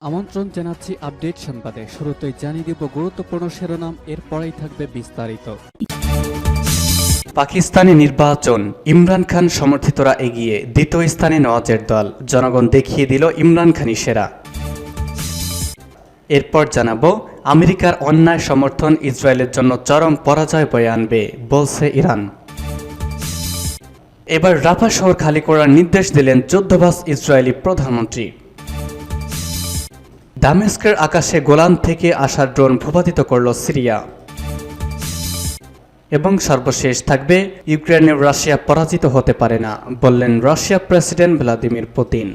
আমন্ত্রণ জানাচ্ছি আপডেট সংবাদে। শুরুতেই জানিয়ে দিব গুরুত্বপূর্ণ শিরোনাম, এরপরেই থাকবে বিস্তারিত। পাকিস্তানি নির্বাচন, ইমরান খান সমর্থিতরা এগিয়ে, দ্বিতীয় স্থানে নওয়াজের দল, জনগণ দেখিয়ে দিল ইমরান খানই সেরা। এরপর জানাবো আমেরিকার অন্যায় সমর্থন ইসরায়েলের জন্য চরম পরাজয় বয়ে আনবে বলছে ইরান। এবার রাফা শহর খালি করার নির্দেশ দিলেন যুদ্ধবাজ ইসরায়েলি প্রধানমন্ত্রী। দামেস্কের আকাশে গোলান থেকে আসা ড্রোন ভূপাতিত করল সিরিয়া। এবং সর্বশেষ থাকবে ইউক্রেনের রাশিয়া পরাজিত হতে পারে না বললেন Russia president Vladimir Putin.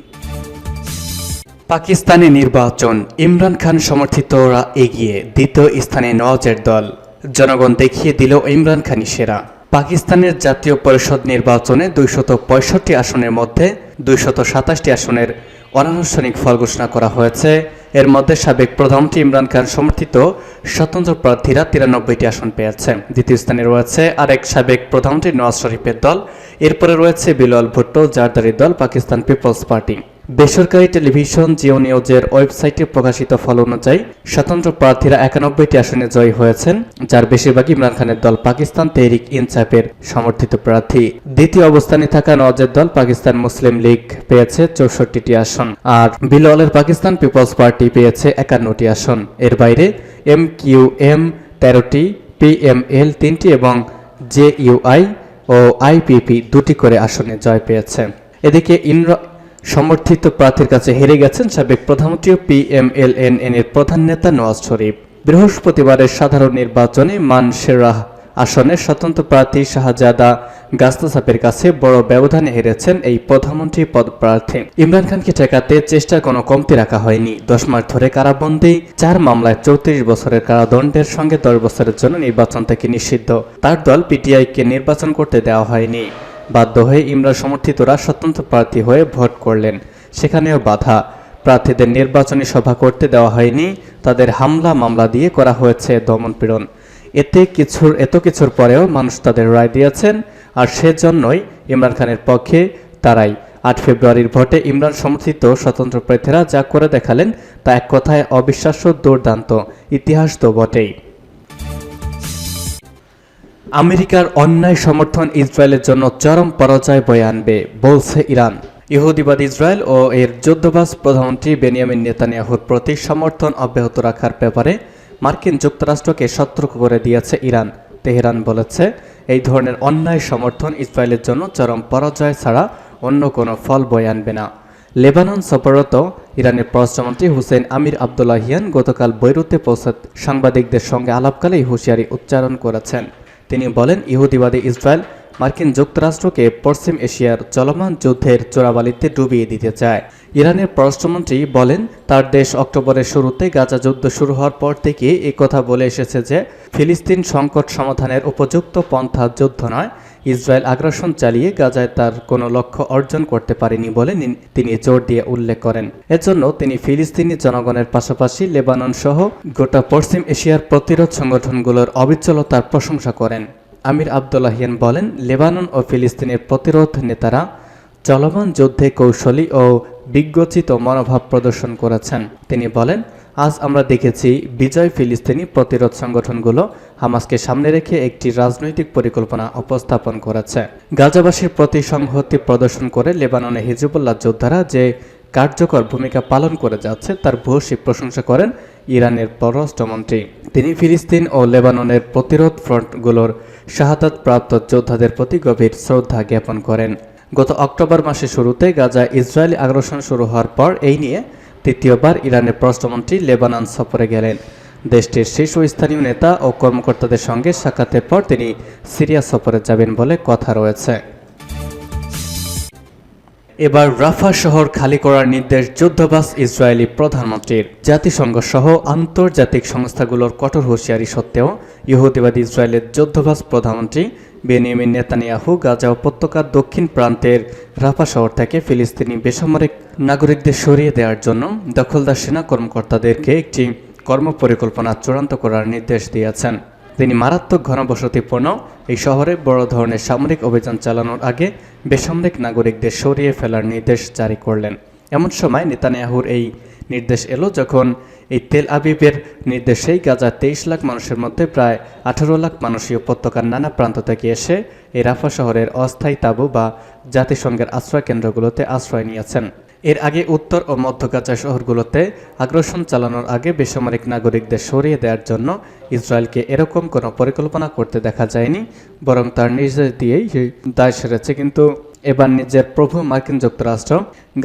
Pakistani নির্বাচন, ইমরান খান সমর্থিতরা এগিয়ে, দ্বিতীয় স্থানে নওয়াজের দল, জনগণ দেখিয়ে দিল ইমরান খানই সেরা। পাকিস্তানের জাতীয় পরিষদ নির্বাচনে 265 আসনের মধ্যে 227 আসনের অনানুষ্ঠানিক ফল ঘোষণা করা হয়েছে। এর মধ্যে সাবেক প্রধানমন্ত্রী ইমরান খান সমর্থিত স্বতন্ত্র প্রার্থীরা 93টি আসন পেয়েছে। দ্বিতীয় স্থানে রয়েছে আরেক সাবেক প্রধানমন্ত্রী নওয়াজ শরীফের দল। এরপরে রয়েছে বিলাল ভুট্টো জারদারি দল, পাকিস্তান পিপলস পার্টি। বেসরকারি টেলিভিশন জিও নিউজের ওয়েবসাইটে প্রকাশিত ফল অনুযায়ী স্বতন্ত্র প্রার্থীরা 91টি আসনে জয়ী হয়েছেন, যার বেশিরভাগই ইমরান খানের দল পাকিস্তান তেহরিক ইনসাফের সমর্থিত প্রার্থী। দ্বিতীয় অবস্থানে থাকা নওয়াজের দল পাকিস্তান মুসলিম লীগ পেয়েছে 64টি আসন, আর বিলালের পাকিস্তান পিপলস পার্টি পেয়েছে 51টি আসন। এর বাইরে MQM 13টি, PML 3টি এবং JUI ও IPP 2টি করে আসনে জয় পেয়েছে। এদিকে সমর্থিত প্রার্থীর কাছে হেরে গেছেন সাবেক প্রধানমন্ত্রী ও PMLN এর প্রধান নেতা নওয়াজ শরীফ। বৃহস্পতিবারের সাধারণ নির্বাচনে মানসেরাহ আসনের স্বতন্ত্র প্রার্থী শাহজাদা গাস্তাসাপের কাছে বড় ব্যবধানে হেরেছেন এই প্রধানমন্ত্রী পদপ্রার্থী। ইমরান খানকে ঠেকাতে চেষ্টার কোনো কমতি রাখা হয়নি। 10 মাস ধরে কারাবন্দী, 4 মামলায় 34 বছরের কারাদণ্ডের সঙ্গে 10 বছরের জন্য নির্বাচন থেকে নিষিদ্ধ তার দল PTI-কে নির্বাচন করতে দেওয়া হয়নি। বাধ্য হয়ে ইমরান সমর্থিতরা স্বতন্ত্র প্রার্থী হয়ে ভোট করলেন, সেখানেও বাধা। প্রার্থীদের নির্বাচনী সভা করতে দেওয়া হয়নি, তাদের হামলা মামলা দিয়ে করা হয়েছে দমনপীড়ন। এত কিছুর পরেও মানুষ তাদের রায় দিয়েছেন, আর সেজন্যই ইমরান খানের পক্ষে তারাই 8 ফেব্রুয়ারির ভোটে ইমরান সমর্থিত স্বতন্ত্র প্রার্থীরা যা করে দেখালেন তা এক কথায় অবিশ্বাস্য, দুর্দান্ত। ইতিহাস তো বটেই। আমেরিকার অন্যায় সমর্থন ইসরায়েলের জন্য চরম পরাজয় বয়ে আনবে বলছে ইরান। ইহুদিবাদ ইসরায়েল ও এর যুদ্ধবাজ প্রধানমন্ত্রী বেনিয়ামিন নেতানিয়াহুর প্রতি সমর্থন অব্যাহত রাখার ব্যাপারে মার্কিন যুক্তরাষ্ট্রকে সতর্ক করে দিয়েছে ইরান। তেহরান বলেছে, এই ধরনের অন্যায় সমর্থন ইসরায়েলের জন্য চরম পরাজয় ছাড়া অন্য কোনো ফল বয়ে আনবে না। লেবানন সফররত ইরানের পররাষ্ট্রমন্ত্রী হুসেইন আমির আবদুল্লাহিয়ান গতকাল বৈরুতে পৌঁছে সাংবাদিকদের সঙ্গে আলাপকালে এই হুঁশিয়ারি উচ্চারণ করেছেন। তিনি বলেন, ইহুদিবাদী ইসরায়েল মার্কিন যুক্তরাষ্ট্রকে পশ্চিম এশিয়ার চলমান যুদ্ধের চোরাবালিতে ডুবিয়ে দিতে চায়। ইরানের পররাষ্ট্রমন্ত্রী বলেন, তার দেশ অক্টোবরের শুরুতে গাজা যুদ্ধ শুরু হওয়ার পর থেকে কথা বলে এসেছে যে ফিলিস্তিন সংকট সমাধানের উপযুক্ত পন্থা যুদ্ধ নয়, ইসরায়েল আগ্রাসন চালিয়ে গাজায় তার কোনো লক্ষ্য অর্জন করতে পারেনি বলে তিনি জোর দিয়ে উল্লেখ করেন। এজন্য তিনি ফিলিস্তিনি জনগণের পাশাপাশি লেবানন সহ গোটা পশ্চিম এশিয়ার প্রতিরোধ সংগঠনগুলোর অবিচলতার প্রশংসা করেন। আমির আবদুল্লাহিয়ান বলেন, লেবানন ও ফিলিস্তিনের প্রতিরোধ নেতারা চলমান যুদ্ধে কৌশলী ও বিজ্ঞচিত মনোভাব প্রদর্শন করেছেন। তিনি বলেন, আজ আমরা দেখেছি বিজয় ফিলিস্তিনি প্রতিরোধ সংগঠনগুলো হামাসকে সামনে রেখে একটি রাজনৈতিক পরিকল্পনা উপস্থাপন করেছে। গাজাবাসীর প্রতি সংহতি প্রদর্শন করে লেবাননে হিজবুল্লাহ যোদ্ধারা যে কার্যকর ভূমিকা পালন করে যাচ্ছে তার ভূয়সী প্রশংসা করেন ইরানের পররাষ্ট্রমন্ত্রী। তিনি ফিলিস্তিন ও লেবাননের প্রতিরোধ ফ্রন্টগুলোর শাহাদাতপ্রাপ্ত যোদ্ধাদের প্রতি গভীর শ্রদ্ধা জ্ঞাপন করেন। গত অক্টোবর মাসের শুরুতে গাজায় ইসরায়েলি আগ্রাসন শুরু হওয়ার পর এই নিয়ে তৃতীয়বার ইরানের পররাষ্ট্রমন্ত্রী লেবানন সফরে গেলেন। দেশটির শীর্ষস্থানীয় নেতা ও কর্মকর্তাদের সঙ্গে সাক্ষাতের পর তিনি সিরিয়া সফরে যাবেন বলে কথা রয়েছে। এবার রাফা শহর খালি করার নির্দেশ যুদ্ধবাজ ইসরায়েলি প্রধানমন্ত্রীর। জাতিসংঘ সহ আন্তর্জাতিক সংস্থাগুলোর কঠোর হুঁশিয়ারি সত্ত্বেও ইহুদিবাদী ইসরায়েলের যুদ্ধবাজ প্রধানমন্ত্রী বেনিয়ামিন নেতানিয়াহু গাজা উপত্যকার দক্ষিণ প্রান্তের রাফা শহর থেকে ফিলিস্তিনি বেসামরিক নাগরিকদের সরিয়ে দেওয়ার জন্য দখলদার সেনা কর্মকর্তাদেরকে একটি কর্মপরিকল্পনা চূড়ান্ত করার নির্দেশ দিয়েছেন। তিনি মারাত্মক ঘনবসতিপূর্ণ এই শহরে বড় ধরনের সামরিক অভিযান চালানোর আগে বেসামরিক নাগরিকদের সরিয়ে ফেলার নির্দেশ জারি করলেন। এমন সময় নেতানিয়াহুর এই নির্দেশ এলো যখন এই তেল আবিবের নির্দেশেই গাজার 23 লাখ মানুষের মধ্যে প্রায় 18 লাখ মানুষই উপত্যকার নানা প্রান্ত থেকে এসে এই রাফা শহরের অস্থায়ী তাঁবু বা জাতিসংঘের আশ্রয় কেন্দ্রগুলোতে আশ্রয় নিয়েছেন। এর আগে উত্তর ও মধ্য গাজা শহরগুলোতে আগ্রাসন চালানোর আগে বেসামরিক নাগরিকদের সরিয়ে দেওয়ার জন্য ইসরায়েলকে এরকম কোনো পরিকল্পনা করতে দেখা যায়নি, বরং তার নির্দেশ দিয়েই দায় সেরেছে। কিন্তু এবার নিজের প্রভু মার্কিন যুক্তরাষ্ট্র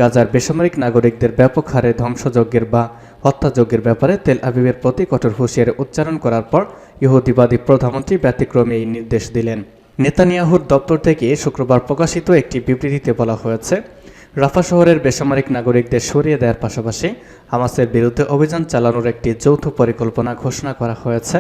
গাজার বেসামরিক নাগরিকদের ব্যাপক হারে ধ্বংসযজ্ঞের বা হত্যাযজ্ঞের ব্যাপারে তেল আবিবের প্রতি কঠোর হুঁশিয়ারি উচ্চারণ করার পর ইহুদিবাদী প্রধানমন্ত্রী ব্যতিক্রমে এই নির্দেশ দিলেন। নেতানিয়াহুর দপ্তর থেকে শুক্রবার প্রকাশিত একটি বিবৃতিতে বলা হয়েছে, রাফা শহরের বেসামরিক নাগরিকদের সরিয়ে দেওয়ার পাশাপাশি হামাসের বিরুদ্ধে অভিযান চালানোর একটি যৌথ পরিকল্পনা ঘোষণা করা হয়েছে।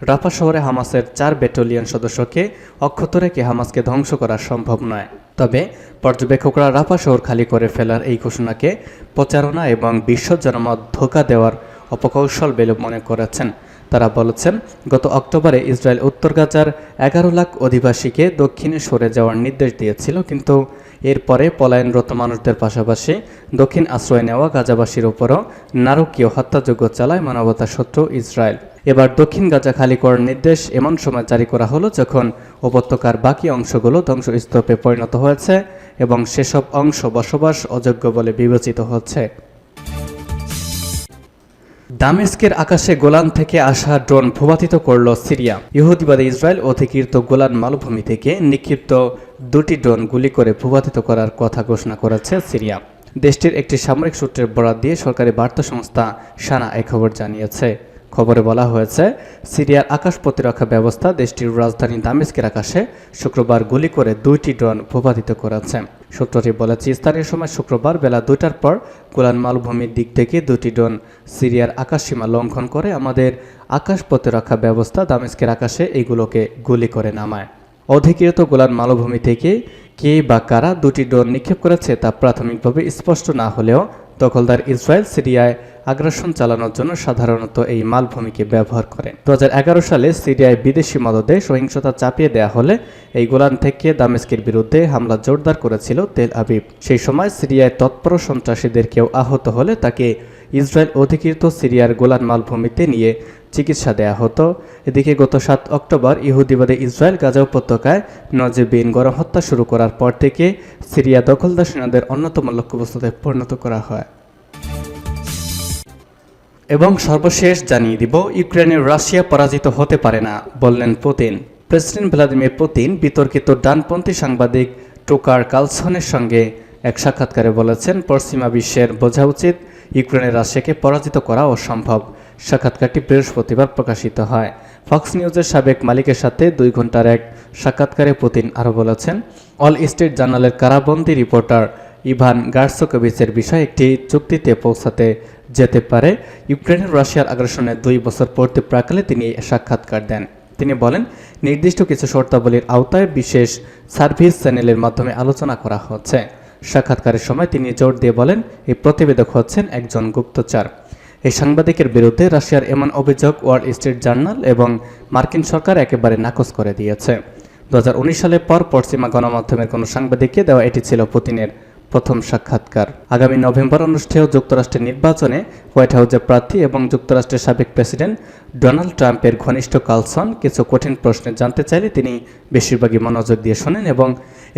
রাফা শহরে হামাসের 4 ব্যাটালিয়ন সদস্যকে অক্ষত রেখে হামাসকে ধ্বংস করা সম্ভব নয়। তবে পর্যবেক্ষকরা রাফা শহর খালি করে ফেলার এই ঘোষণাকে প্রচারণা এবং বিশ্ব জনমত ধোঁকা দেওয়ার অপকৌশল বলে মনে করেছেন। তারা বলেছেন, গত অক্টোবরে ইসরায়েল উত্তর গাজার 11 লাখ অধিবাসীকে দক্ষিণে সরে যাওয়ার নির্দেশ দিয়েছিল, কিন্তু এরপরে পলায়নরত মানুষদের পাশাপাশি দক্ষিণ আশ্রয় নেওয়া গাজাবাসীর উপরও নারকীয় হত্যাযজ্ঞ চালায় মানবতা শত্রু ইসরায়েল। এবার দক্ষিণ গাজা খালি করার নির্দেশ এমন সময় জারি করা হলো যখন উপত্যকার বাকি অংশগুলো ধ্বংসস্তূপে পরিণত হয়েছে এবং সেসব অংশ বসবাস অযোগ্য বলে বিবেচিত হচ্ছে। দামেস্কের আকাশে গোলান থেকে আসা ড্রোন ভূপাতিত করল সিরিয়া। ইহুদিবাদী ইসরায়েল অধিকৃত গোলান মালভূমি থেকে নিক্ষিপ্ত 2টি ড্রোন গুলি করে ভূপাতিত করার কথা ঘোষণা করেছে সিরিয়া। দেশটির একটি সামরিক সূত্রের বরাত দিয়ে সরকারি বার্তা সংস্থা সানা এই খবর জানিয়েছে। খবরে বলা হয়েছে, সিরিয়ার আকাশ প্রতিরক্ষা ব্যবস্থা দেশটির রাজধানী দামেস্কের আকাশে শুক্রবার গুলি করে 2টি ড্রোন ভূপাতিত করেছে। সূত্রটি বলেছে, স্থানীয় সময় শুক্রবার বেলা 2টার পর গোলান মালভূমির দিক থেকে 2টি ড্রোন সিরিয়ার আকাশসীমা লঙ্ঘন করে আমাদের আকাশ প্রতিরক্ষা ব্যবস্থা দামেস্কের আকাশে এইগুলোকে গুলি করে নামায়। অধিকৃত গোলান মালভূমি থেকে কে বা কারা 2টি ড্রোন নিক্ষেপ করেছে তা প্রাথমিকভাবে স্পষ্ট না হলেও দখলদার ইসরায়েল সিরিয়ায় আগ্রাসন চালানোর জন্য সাধারণত এই মালভূমিকে ব্যবহার করে। 2011 সালে সিরিয়ায় বিদেশি মদদে সহিংসতা চাপিয়ে দেওয়া হলে এই গোলান থেকে দামেস্কের বিরুদ্ধে হামলা জোরদার করেছিল তেল আবিব। সেই সময় সিরিয়ায় তৎপর সন্ত্রাসীদের কেউ আহত হলে তাকে ইসরায়েল অধিকৃত সিরিয়ার গোলান মালভূমিতে নিয়ে চিকিৎসা দেয়া হতো। এদিকে গত 7 অক্টোবর ইহুদিবাদী ইসরায়েল গাজা উপত্যকায় নজিবিন গণহত্যা শুরু করার পর থেকে সিরিয়া দখলদার সেনাদের অন্যতম লক্ষ্যবস্তুতে পরিণত করা হয়। এবং সর্বশেষ জানিয়ে দিব, ইউক্রেনের রাশিয়া পরাজিত হতে পারে না বললেন পুতিন। প্রেসিডেন্ট ভ্লাদিমির পুতিন বিতর্কিত ডানপন্থী সাংবাদিক টুকার কালসনের সঙ্গে এক সাক্ষাৎকারে বলেছেন, পশ্চিমা বিশ্বের বোঝা উচিত ইউক্রেনের রাশিয়াকে পরাজিত করা অসম্ভব। সাক্ষাৎকারটি বৃহস্পতিবার প্রকাশিত হয়। ফক্স নিউজের সাবেক মালিকের সাথে 2 ঘন্টার এক সাক্ষাৎকারে পুতিন আরও বলেছেন, অল স্ট্রিট জার্নালের কারাবন্দী রিপোর্টার ইভান গার্সোকোভিচের বিষয়ে একটি চুক্তিতে পৌঁছাতে যেতে পারে। ইউক্রেনের রাশিয়ার আগ্রাসনের 2 বছর পূর্তি প্রাকালে তিনি এই সাক্ষাৎকার দেন। তিনি বলেন, নির্দিষ্ট কিছু শর্তাবলীর আওতায় বিশেষ সার্ভিস চ্যানেলের মাধ্যমে আলোচনা করা হচ্ছে। সাক্ষাৎকারের সময় তিনি জোর দিয়ে বলেন, এই প্রতিবেদক হচ্ছেন একজন গুপ্তচর। এই সাংবাদিকের বিরুদ্ধে রাশিয়ার এমন অভিযোগ ওয়াল স্ট্রিট জার্নাল এবং মার্কিন সরকার একেবারে নাকচ করে দিয়েছে। 2019 সালের পর পশ্চিমা গণমাধ্যমের কোনো সাংবাদিককে দেওয়া এটি ছিল পুতিনের প্রথম সাক্ষাৎকার। আগামী নভেম্বর অনুষ্ঠেয় যুক্তরাষ্ট্রের নির্বাচনে হোয়াইট হাউসের প্রার্থী এবং যুক্তরাষ্ট্রের সাবেক প্রেসিডেন্ট ডোনাল্ড ট্রাম্পের ঘনিষ্ঠ কালসন কিছু কঠিন প্রশ্নে জানতে চাইলে তিনি বেশিরভাগই মনোযোগ দিয়ে শোনেন এবং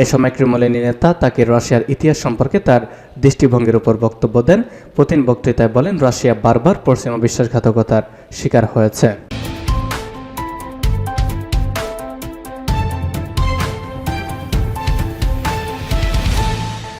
এ সময় ক্রেমলিন নেতা তাকে রাশিয়ার ইতিহাস সম্পর্কে তার দৃষ্টিভঙ্গির উপর বক্তব্য দেন। পুতিন বক্তৃতায় বলেন, রাশিয়া বারবার পশ্চিমা বিশ্বাসঘাতকতার শিকার হয়েছে।